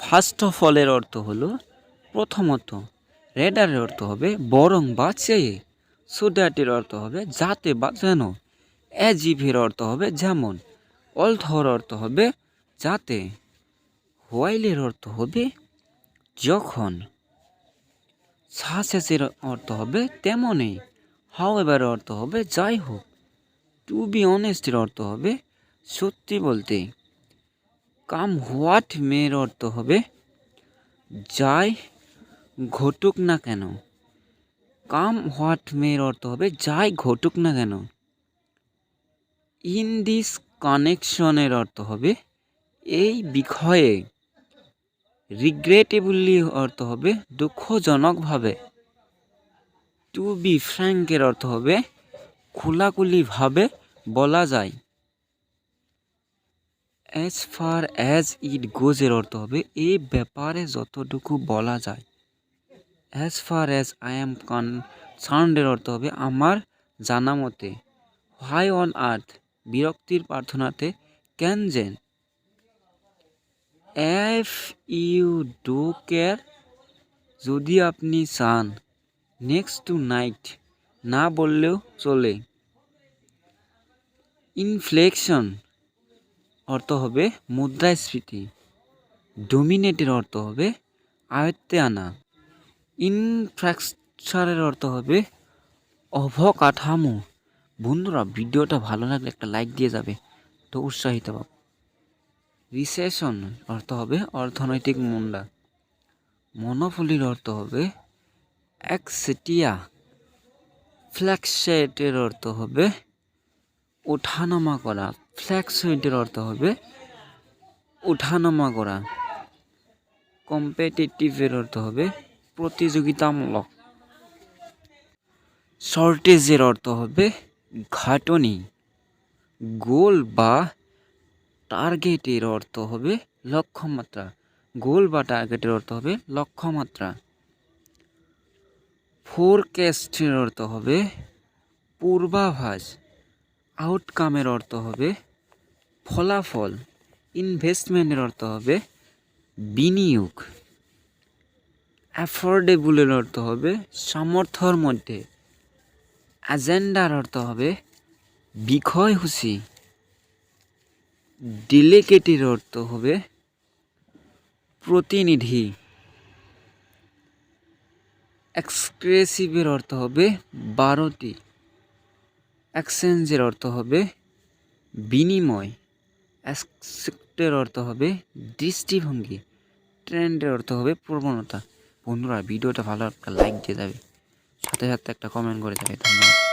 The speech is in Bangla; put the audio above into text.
ফার্স্ট অফ অলের অর্থ হলো প্রথমত, রেডারের অর্থ হবে বরং বা চেয়ে, সো দ্যাটের অর্থ হবে যাতে বা যেন, অ্যাজ ইফের অর্থ হবে যেমন, অলথর অর্থ হবে যাতে, হোয়াইলের অর্থ হবে যখন, সাসেসের অর্থ হবে তেমনই, হাউএভার অর্থ হবে যাই হোক, টু বি অনেস্টের অর্থ হবে সত্যি বলতে, কাম হোয়াট মেয়ের অর্থ হবে যাই ঘটুক না কেন, কাম হোয়াট মেয়ের অর্থ হবে যাই ঘটুক না কেন, ইন দিস কানেকশনের অর্থ হবে এই বিষয়ে, রিগ্রেটেবলি অর্থ হবে দুঃখজনকভাবে, টু বি ফ্র্যাঙ্কের অর্থ হবে খোলাখুলিভাবে বলা যায়, অ্যাজ ফার অ্যাজ ইট গোজের অর্থ হবে এই ব্যাপারে যতটুকু বলা যায়, as far as I am কনসার্নডের অর্থ হবে আমার জানা মতে, হোয়াই অন আর্থ বিরক্তির প্রার্থনাতে ক্যান জেন, এফ ইউ ডু কেয়ার যদি আপনি চান, নেক্সট টু নাইট না বললেও চলে, ইনফ্লেকশন অর্থ হবে মুদ্রাস্ফীতি, ডোমিনেটের অর্থ হবে আয়ত্তে আনা, ইনফ্রাস্ট্রাকচারের অর্থ হবে অবকাঠামো। বন্ধুরা, ভিডিওটা ভালো লাগলে একটা লাইক দিয়ে যাবে তো উৎসাহিত পাব। রিসেশন অর্থ হবে অর্থনৈতিক মন্দা, মনোপলির অর্থ হবে একচেটিয়া, ফ্ল্যাকসেটের অর্থ হবে ওঠানামা করা, ফ্ল্যাকসুইটের অর্থ হবে ওঠানামা করা, কম্পিটিটিভের অর্থ হবে প্রতিযোগিতামূলক, শর্টেজের অর্থ হবে ঘাটনি, গোল বা টার্গেটের অর্থ হবে লক্ষ্যমাত্রা, গোল বা টার্গেটের অর্থ হবে লক্ষ্যমাত্রা, ফোরকাস্টের অর্থ হবে পূর্বাভাস, আউটকামের অর্থ হবে ফলাফল, ইনভেস্টমেন্টের অর্থ হবে বিনিয়োগ, অ্যাফোর্ডেবলের অর্থ হবে সামর্থ্যর মধ্যে, এজেন্ডার অর্থ হবে বিষয়সূচি, ডেলিগেটের অর্থ হবে প্রতিনিধি, এক্সক্রেসিভের অর্থ হবে 12টি, এক্সচেঞ্জের অর্থ হবে বিনিময়, অ্যাসপেক্টের অর্থ হবে দৃষ্টিভঙ্গি, ট্রেন্ডের অর্থ হবে প্রবণতা। বন্ধুরা, ভিডিওটা ভালো একটা লাইক দিয়ে যাবে, সাথে সাথে একটা কমেন্ট করে যাবে। ধন্যবাদ।